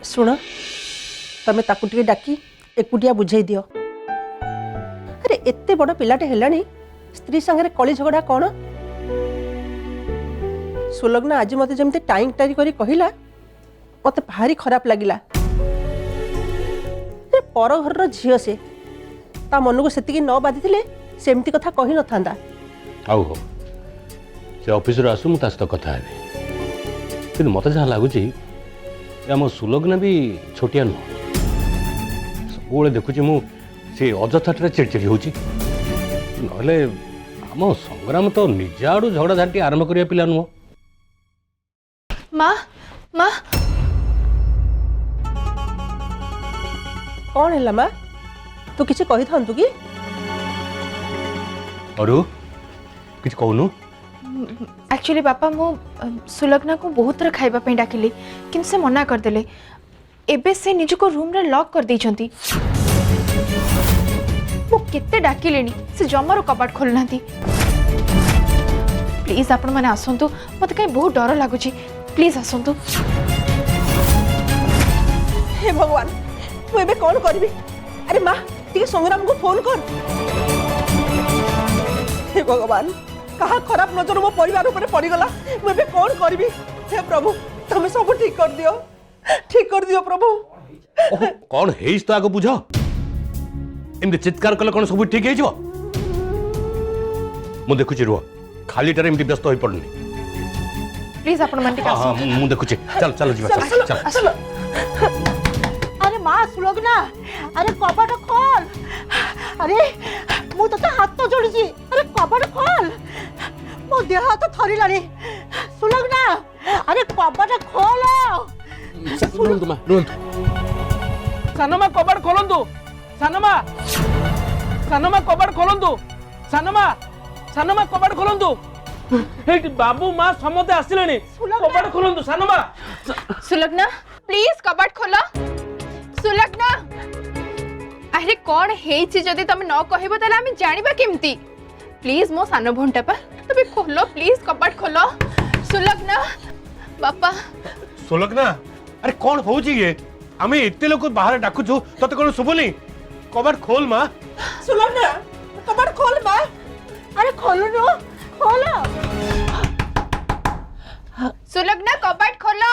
शुण तमें ताकू टिके डाकी एकुटिया बुझे दियो। अरे एते बड़ पिलाटे हेलानी स्त्री संगे कली झगड़ा कौन? सुलग्ना आज मते जमते टाइम टारी करी कहिला मते भारी खराब लगिला। पर घर झील से ता मन को सेतिकी न बाधी थिले सेमती कथा कहि न थांदा। आउ हो से ऑफिस रो आसु मु तास तो कथा हेबे किंतु मते जहा लागुची आम सुलग्ना भी छोटिया नुह सब देखुची मु से अजथा चिड़चिड़ी होची नहले आम संग्राम तो निज आड़ू झगड़ा झाटी आरंभ करिया पिला नुह। माँ माँ कौन है माँ तू किसी कही था कि अरु किछ कहनु? एक्चुअली बापा मु सुलग्ना को बहुत थर खाइबा पे डाकिली किंतु से मना करदेले। एबे से निज को रूम रे लॉक कर देइछंती। मु केते डाकिलेनी से जमारो कबाट खोलनाती। प्लीज आपण माने आसंतु मते कहीं बहुत डर लागुची प्लीज आसंतु। हे भगवान मु एबे कौन करबी? अरे माँ टिके संग्राम को फोन कर। हे भगवान कहा खराब नजर मो परिवार ऊपर पड़ी गला मुझे कौन करबी? हे प्रभु तमे सब ठीक कर दियो प्रभु। ओह कौन हेइस तो आगो बुझो एमती चित्कार कले कौन सब ठीक हेइजो? मु देखुची रुह खाली टारे एमती व्यस्त होई पड़नी। प्लीज आपण माने टिके हां मु देखुची चल चल जीवा चल। अरे माँ सुलग्ना अरे कबाट खोल। अरे मु तो हाथ तो जोड़ी। अरे कबाट खोल मो देह हाथ थरिलानी। सुलग्ना अरे कबाट खोल। रुंतु मा रुंतु सानमा कबाट खोलंतु सानमा कबाट खोलंतु सानमा कबाट खोलंतु एटी बाबू माँ समते आसिलेनी कबाट खोलंतु सानमा। सुलग्ना प्लीज कबाट खोलो सुलग्ना। अरे कौन हेछि जदि तुम न कहबो तले हम जानिबा केमती? प्लीज मो सानो भंटा पा तबे खोलो प्लीज कबाट खोलो सुलग्ना। बापा सुलग्ना अरे कौन होची ये आमे इत्ते लोग बाहर डाकुछु तते कोन सुबोली कबाट खोल मां। सुलग्ना कबाट खोल माँ। अरे खोलो नो खोलो। सुलग्ना कबाट खोलो।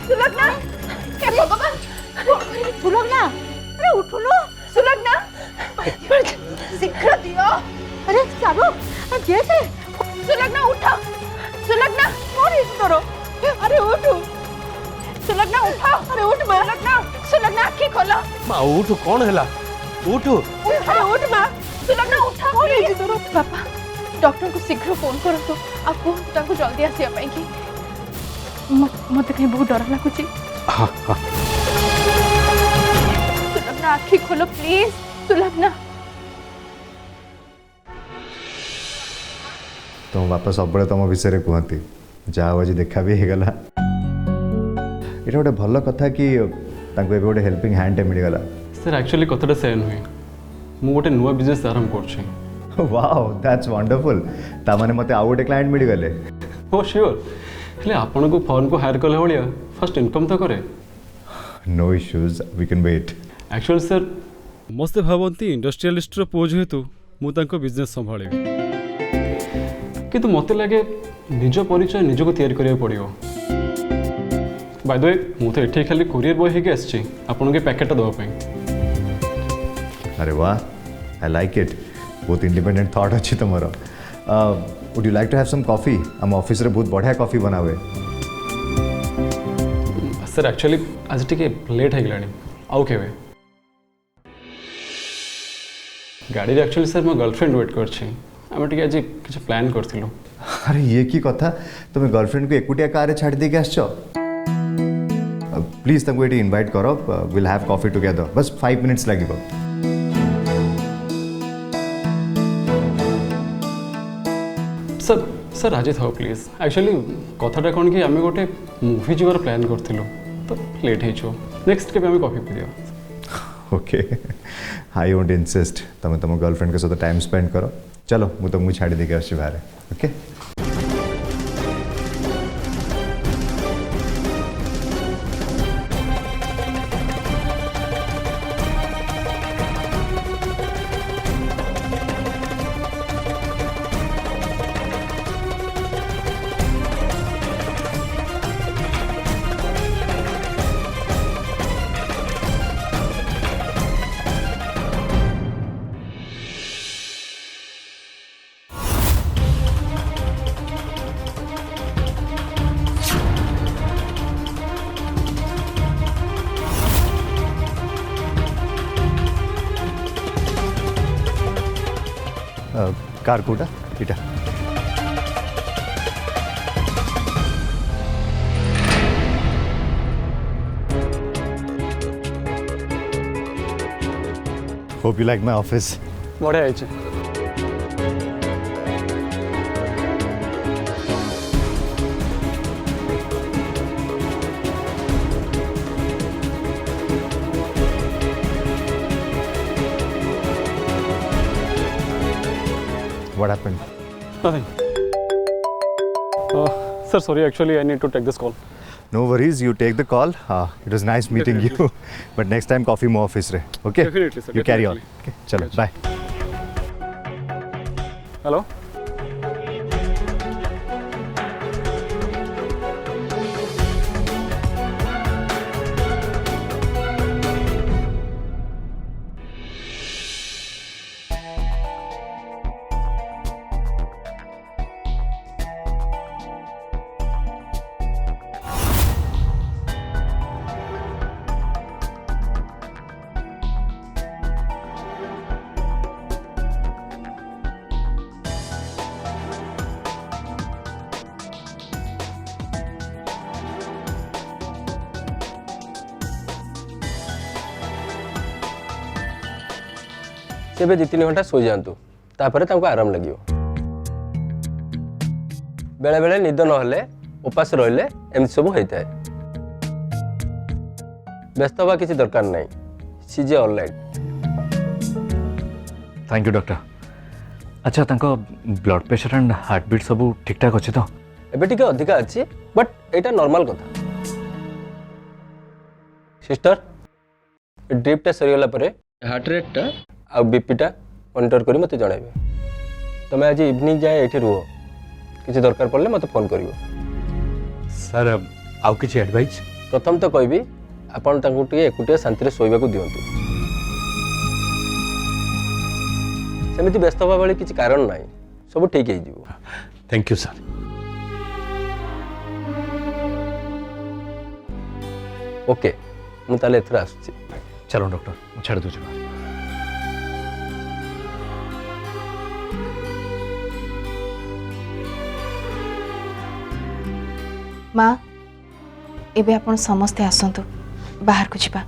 सुलग्ना हे भगवान सुलग्ना अरे उठो लो सुलग्ना शीघ्र दियो। अरे चालू जैसे सुलग्ना उठो सुलग्ना कौन इस अरे उठ सुलग्ना उठो अरे उठ माँ सुलग्ना आँखी खोलो मां उठ कौन हैला उठ अरे उठ माँ सुलग्ना उठो कौन है तोर पापा डॉक्टर को शीघ्र फोन करतो आपको ताको जल्दी आसिया पाई कि मते कहीं बहुत डर लागुची। सुलग्ना आँखी खोलो प्लीज सुलग्ना। तुम बापा सब तुम विषय कहती जहाँ आज देखा भी होगला ये गोटे भल कथा कि गोटे हेल्पिंग हैंड मिलगला। सर एक्चुअली कथाटा से नुहे मु गोटे नुआ बिजनेस आरंभ करछि वाओ दैट्स वंडरफुल ता माने मते आउ गोटे क्लाइंट मिल गले हो श्योर हेले आपण को फोन को हायर कले भलिया फर्स्ट इनकम तो करे no issues we can wait actually sir मस्ते भावंती इंडस्ट्रियलिस्ट रो पोज हेतु मु तांको बिजनेस संभाळिबी किंतु मते लागे निज परिचय निजको तैयारी करिया पड़ियो बाय द वे मु तो एठी खाली कुरियर बॉय हेके आछि आपण के पैकेट दवा पई अरे वाह आई लाइक इट बहुत इंडिपेंडेंट थॉट अच्छी तुमरो would you like to have some coffee हम ऑफिस रे बहुत बढ़िया कॉफी बनावे सर एक्चुअली आज टिके लेट है गलानी आउ केवे गाड़ी रे एक्चुअली सर मो गर्लफ्रेंड वेट करछि हम टिके आज किछ प्लान करथिलु अरे ये की कथा तुम गर्लफ्रेंड को एकुटिया कार छाड़ दे के आछो प्लीज तमको एटी इनवाइट करो विल हैव कॉफी टुगेदर बस 5 मिनिट्स लागिबो सर सर राजी थाओ प्लीज एक्चुअली कथाटा कोन कि आमे गोटे मूवी जीवार प्लान करथिलु तो लेट हे छो नेक्स्ट के आमे कॉफी पिदियो ओके आई वोंट इंसिस्ट तुम तुम गर्लफ्रेंड के साथ टाइम स्पेंड करो चलो मु तुमको छाड़ दे के आछी बाहर ओके कार कोटा इटा hope you like my office बढ़िया आइछ what happened nothing sir sorry actually I need to take this call No worries, you take the call. It was nice meeting you. But next time coffee more office re. Okay? Definitely, sir, You carry on. definitely. Okay. Chalo, bye. Hello तेबे 2-3 घंटा सो जातु तापरे तांको आराम लगियो बेले बेले निद नहले उपास रहिले एमि सब होइताय व्यस्त हवा किसी दरकार नहीं सीजे ऑलराइट थैंक यू डॉक्टर अच्छा तांको blood pressure and heartbeat सब ठीक ठाक अछि तो एबे टिके अधिका अछि बट एटा नॉर्मल कथा सिस्टर ड्रिप टा सरीगला परे हार्ट रेट टा आ बीपी टा मॉनिटर करी मते जणाइबे तमे आज इवनिंग जाए एठी रुहो किसी दरकार पड़ले मते फोन करियो सर आउ किछि एडवाइस प्रथम तो कहबी आपण तांको टिके एकुटिया शांति रे सोइबा को दियंतु सेमिति व्यस्त हवा वाली किछि कारण नाही सब ठीक हे जिवो थैंक यू सर ओके मु ताले एथरा आसुछि चलो डॉक्टर छाड़ दो बाहर माँ एबे आपण समस्ते आसंतु बाहर को जिबा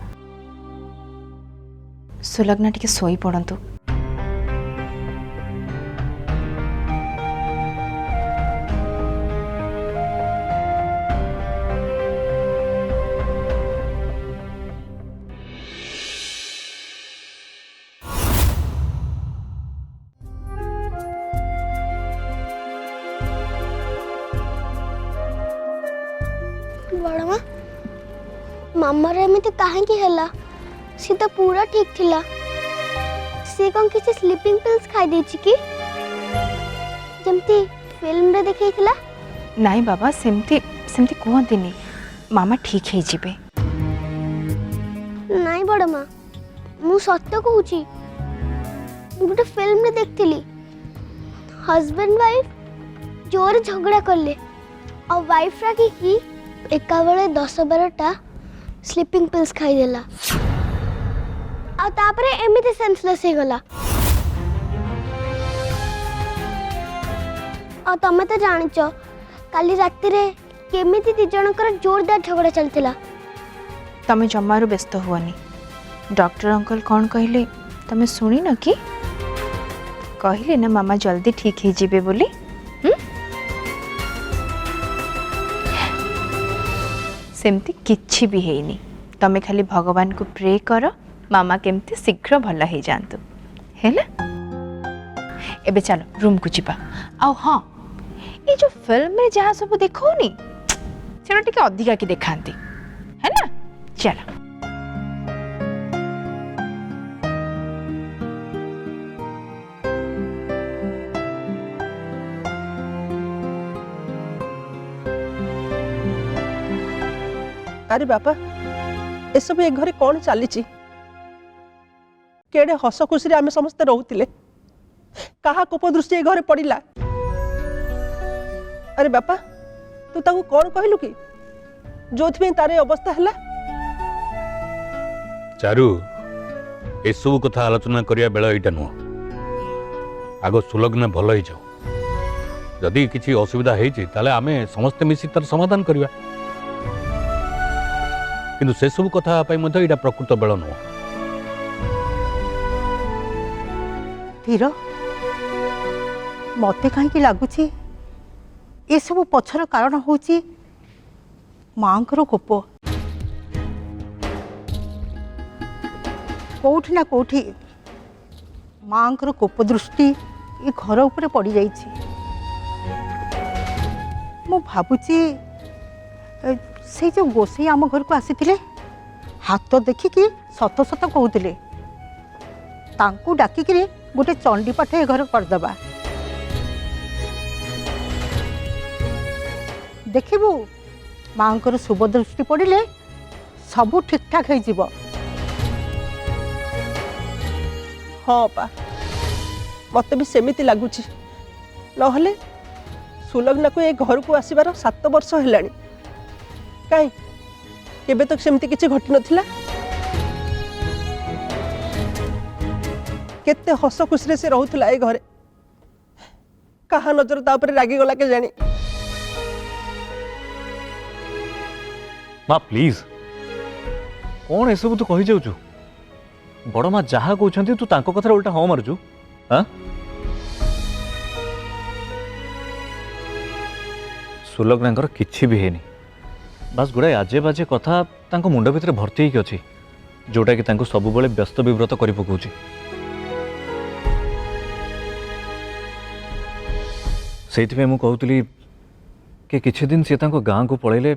सुलग्ना टिके सोई पड़ंतु ମାମାର ଏମିତି କାହିଁକି ହେଲା? ସେ ତ ପୁରା ଠିକ୍ ଥିଲା। ସେ କ'ଣ କିଛି ସ୍ଲିପିଂ ପିଲ୍ସ ଖାଇ ଦେଇଛି କି? ଯେମିତି ଫିଲ୍ମରେ ଦେଖେଇଥିଲା? ନାଇଁ ବାବା, ସେମିତି ସେମିତି କୁହନ୍ତିନି। ମାମା ଠିକ୍ ହେଇଯିବେ। ନାଇଁ ବଡ଼ ମା, ମୁଁ ସତ କହୁଛି। ମୁଁ ଗୋଟେ ଫିଲ୍ମରେ ଦେଖିଥିଲି, ହଜବେଣ୍ଡ ୱାଇଫ୍ ଜୋରେ ଝଗଡ଼ା କଲେ ଆଉ ୱାଇଫ୍ ରାଗିକି ଏକା ବେଳେ 10-12ଟା ସ୍ଲିପିଂ ପିଲ୍ସ ଖାଇଦେଲା ଆଉ ତାପରେ ଏମିତି ସେନ୍ସଲେସ୍ ହେଇଗଲା। ଆଉ ତମେ ତ ଜାଣିଛ କାଲି ରାତିରେ କେମିତି ଦି ଜଣଙ୍କର ଜୋରଦାର ଝଗଡ଼ା ଚାଲିଥିଲା। ତମେ ଜମାରୁ ବ୍ୟସ୍ତ ହୁଅନି। ଡକ୍ଟର ଅଙ୍କଲ କ'ଣ କହିଲେ ତମେ ଶୁଣିନ କି? କହିଲେ ନା ମାମା ଜଲ୍ଦି ଠିକ୍ ହେଇଯିବେ ବୋଲି। ସେମିତି କିଛି ବି ହେଇନି। ତମେ ଖାଲି ଭଗବାନଙ୍କୁ ପ୍ରେ କର ମାମା କେମିତି ଶୀଘ୍ର ଭଲ ହେଇଯାଆନ୍ତୁ, ହେଲା? ଏବେ ଚାଲ ରୁମ୍କୁ ଯିବା। ଆଉ ହଁ, ଏ ଯୋଉ ଫିଲ୍ମରେ ଯାହା ସବୁ ଦେଖଉନି ସେଟା ଟିକେ ଅଧିକା କି ଦେଖାନ୍ତି, ହେଲା? ଚାଲ। अरे बापा, ए सब ए घरे कौन चली? केड़े हस खुशी आम समस्ते रोते, कहा कोप दृष्टि ए घरे पड़ा? अरे बापा, तू ताकू कौन कहलु कि जो तार अवस्था है? चारू, ए सब कथा आलोचना करिया बेला एटा नुह। आग सुलग्न भल हो जाऊ। जदि किसी असुविधा होती आमे समस्ते मिसी तार समाधान करवा। किंतु से सब कथा यहाँ प्रकृत बेल नुह। धीर, मते कहीं लगुच ये सब पछर कारण हूँ मांकर कोप। कौटी ना कौटी मांकर कोप दृष्टि ये घर उपरे पड़ जा। मु भावुची से जो गोसाई आम घर को आसी हाथ देखिकी सत सत कहते डाकिक गोटे चंडी पाठ ए घर करदबा। देखिबू मांकर शुभ दृष्टि पड़े सबू ठीक ठाक हो। हाँ पा, मत भी सेमिति लगुच। नहले सुलग्ना को ए घर को आसबार 7 वर्ष है। कहीं केबे तक सेमती किसी घटी नथिला। केते हस खुशी से रहूला ए घरे। कहा नजर ता ऊपर रागी गला के जानी। माँ प्लीज कौन एसबू तू कही जाऊँ? बड़ माँ जहाँ कहते तू तांको कथार उल्टा हाँ मारुचु। हाँ, सुलग्नांकर किछि भी हैनी। बस गुड़ाए आजे बाजे कथा तांको मुंड भितर भर्ती होइकी अछि, जोटा कि तांको सब बेले व्यस्त विव्रत करि पकाउछि। सेइथिमे मु कहउतली कि किछि दिन से तांको गाँ को पळैले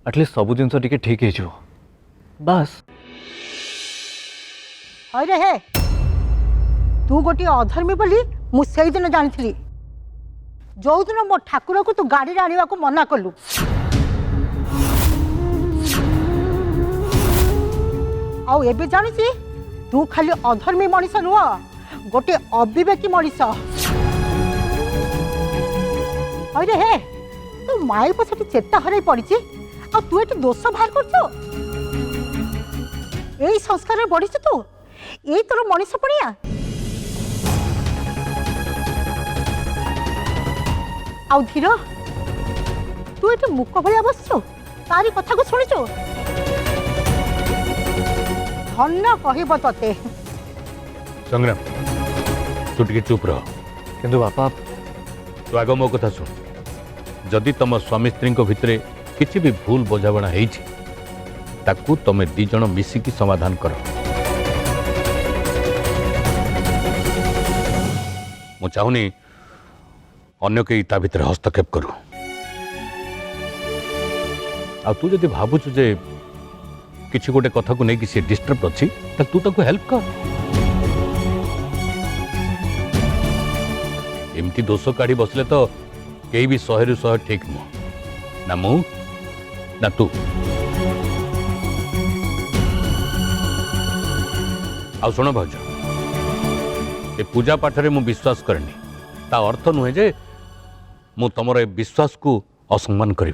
एटलिस्ट सब जिनस टिके ठीक हो। बस अरे हे, तू गोटे अधर्मी बोली मु सेई दिन जानी। जो दिन मो ठाकुर को तू गाड़ी आने को मना कलु, आउ एबे जानुची तू खाली अधर्मी मनीष नुह, गोटे अविवेकी मनीष। अरे हे, तू माई पछे चेता हराई पड़ी आ तू ये दोष बाहर कर संस्कार बढ़ी तू यही तोर मनीष पड़िया। आउ धीर, तू ये मुक भाया बस तारी कथा को शुणुचु। धन्य कहब ते। संग्राम, तू टिके चुप रह। किंतु बापा तू आग मो कथा सुन। जदि तुम स्वामी स्त्री भितर किसी भी भूल बुझाणा ताकू तमें दी जण मिसिकी समाधान कर। मु चाहूनी अन्य कई ता भितर हस्तक्षेप करू। आ तू जदि भावुचु जे किसी गोटे कथा को लेकिन सी डिस्टर्ब अच्छी तू ताको हेल्प कर। एमती दोष काढ़ी बसले तो कहीं भी 100 ରୁ 100 ठीक नुह ना मु ना तू। आ शुण भाज ए पूजा पाठ रे मु विश्वास करनी ता अर्थ नुहे जे मु तमर ए विश्वास को असम्मान करी।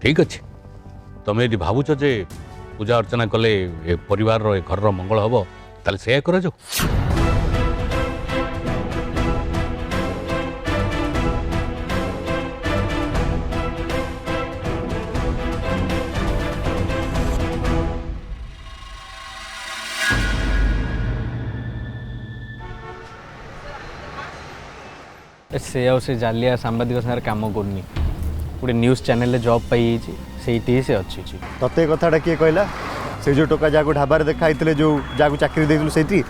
ठीक अच्छे तुम यदि भावुच जे पूजा अर्चना कले ए परिवार रो ए घर रो मंगल हबो ताले से कर जो। से आउ से जालिया सांबादिक सागर काम करनी गोटे न्यूज चैनल जॉब पाई से से अच्छी तते कथाटा किए कहला से जो टोका जाको ढाबार देखाई जो जाको चाकरी देइलु सेठी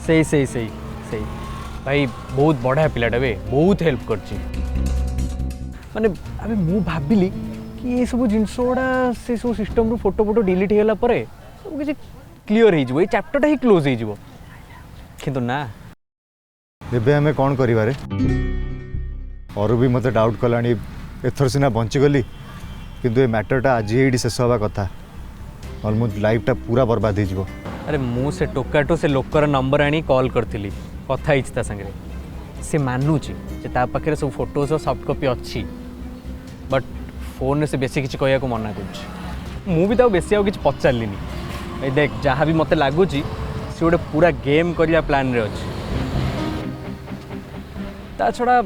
सही सही सही सही भाई बहुत बढ़िया पिलाटा बे बहुत हेल्प करची माने अबे मु भाबिली कि ये सब जिंस गुड़ा से सब सिस्टम रू फोटो फोटो डिलीट हेला परे सब किसी क्लियर हो जिवो ए चैप्टरटा ही क्लोज हो जिवो किंतु ना एबे हमें कौन करिबारे और भी मते डाउट कलानी एथर सिना बंची गली किंतु ए मैटरटा आज ही शेष हवा कथा ऑलमोस्ट लाइफटा पूरा बर्बाद हो जिवो। अरे मु से टोकाटो से लोकर नंबर आनी कॉल करथिली कथा इच्छता संगे से मानुची जे ता पाखरे सब फोटोज और सॉफ्ट कॉपी अच्छी बट फोन से बेसी किछि कहया को मना करछि मु भी ता बेसी आ किछि पचारलिनी ए देख जहाँ भी मते लागुची से गोटे पूरा गेम करिया प्लान रे अछि ता छड़ा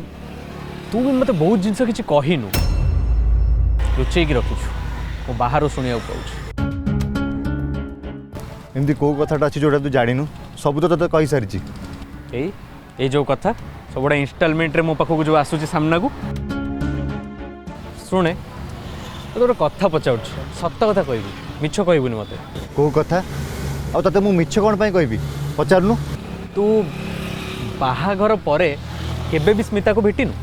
तू भी मते बहुत जिनस किछि कहिनु लुचै की रखिछु ओ बाहर सुनिया पाउछ एमती को कथाटा अछि जोटा तू जानिनु सब तो तते कहि सारिछि ए जो कथा सबड़ा इंस्टॉलमेंट रे मो पाखो जो आसुची सामना को सुने तो गोटे कथा पचाउछ सत्य कथा कहबी मिछ कहबुनी मते को कथा आ तते मु मिछ कोन पई कहबी पचारनु तू बाहाघर परे केबे भी स्मिता को भेटिनु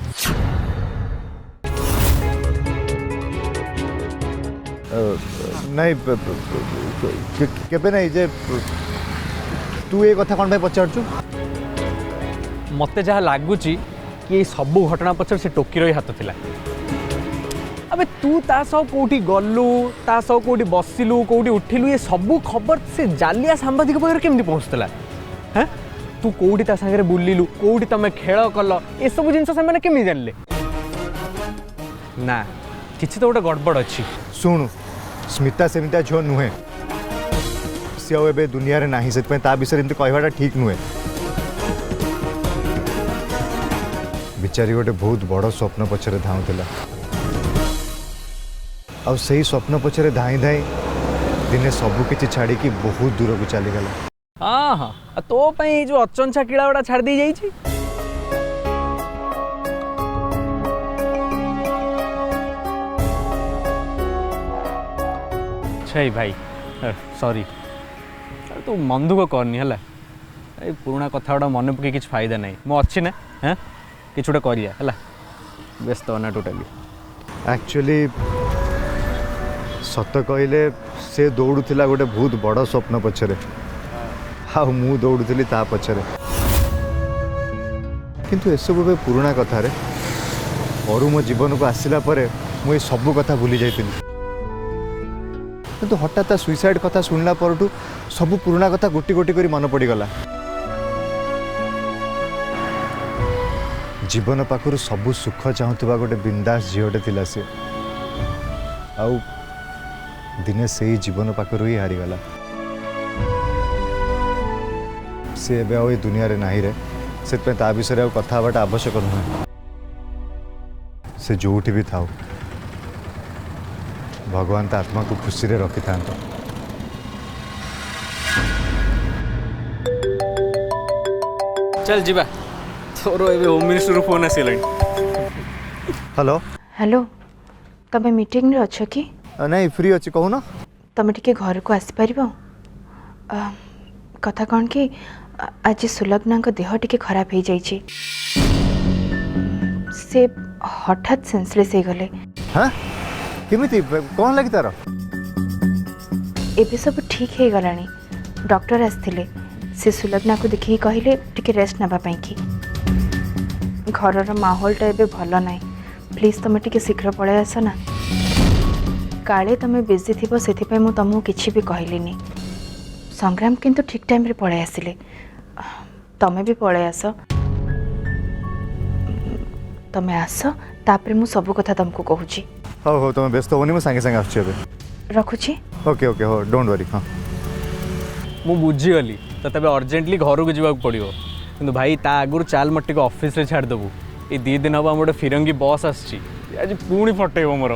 नहीं केबे नहीं जे तू ए कथा कोन पई पचारछु मते जहाँ लगुच कि सब घटना पचर से टोकीर ही हाथ थिला अबे तू ता सह कोठी गलु ता सह कोठी बसिलु कोठी उठिलु ये सब खबर से जालिया सांबादिक पाखरे केमती पहुँचला हैं तू कोठी ता संगे बुलिलु कोठी तमे खेल कल ए सब जिनस से माने केमि जानले ना किछि तो गोटे गड़बड़ अच्छी सुनु स्मिता सेमिता झो नुहे सी ए दुनिया रे नाही से ता विषय एमती कहवाटा ठीक नुहे बिचारी गोटे बहुत बड़ स्वप्न पछरे धाउला आ सही स्वप्न पछरे धाई धाई दिने सबु किछि छाड़ी की बहुत दूर को चली गला। हाँ हाँ तो पई जो अचंछा किड़ा गुड़ा छाड़ दी जाइछि छै भाई सॉरी तू मन दुख करनी है पुराना कथा गुड़ा मन पकई किसी फायदा नहीं मु अच्छी ना हाँ कि गोटे करिया है व्यस्त ना टोटाली एक्चुअली सत कहले से दौड़ुला गोटे बहुत बड़ स्वप्न पछरे आ मु दौड़ुली ता पछरे किंतु एसबू ए पुराना कथा रे और मो जीवन को आसला परे मु ए सब कथा भूली जाइतिली किंतु हठात सुइसाइड कथा सुनला परठू सब पुराना कथा गोटी गोटी करी मन पड़गला जीवन पाखर सबू सुख चाहूबा गोटे बिंदास झीटे थिला से आउ दिने से ही जीवन पाखर ही हारीगला से एबे आ दुनिया रे नाही रे से ता विषय आ कथा बाटा आवश्यक नुहे से जोठी भी थाउ भगवान ता आत्मा को खुशी रे रखि था। चल जीवा तोर ए होम मिनिस्टर फोन आसिलानी हेलो हेलो तबे मीटिंग रे अच्छो कि नहीं फ्री अच्छी कहू ना तमे टिके घर को आसी परिबो कथा कौन कि आज सुलग्ना को देह टिके खराब हो जाइए से हठात सेंसलेस हो गले हाँ केमिति कौन लगी तार एबे सब ठीक हो गलानी डॉक्टर आसथिले से सुलग्ना को देखिए कहले टिके रेस्ट नबा पाई की घरर माहौलटा एबे भल नाई प्लीज तुम टिके शीघ्र पळै आस ना काले तुम बिजी थी से तुमको किसी भी कहलिनी संग्राम किंतु ठीक टाइम रे पळै आसिले तमें भी पळै आस तमें आस तापर मु सब कथा तुमको कहूची हो हो तुम व्यस्त होनी सागे सागे आसुची एबे रखुची ओके ओके हो डोंट वरी हाँ मु बुझीगली तो तबे अर्जेंटली घर को जावाक पड़ो किंतु भाई ता आगुर चाल मट्टी को ऑफिस रे छाड़ देबू ये 2 दिन हम गोटे फिरंगी बस आसची आज पुणी फटेब मोर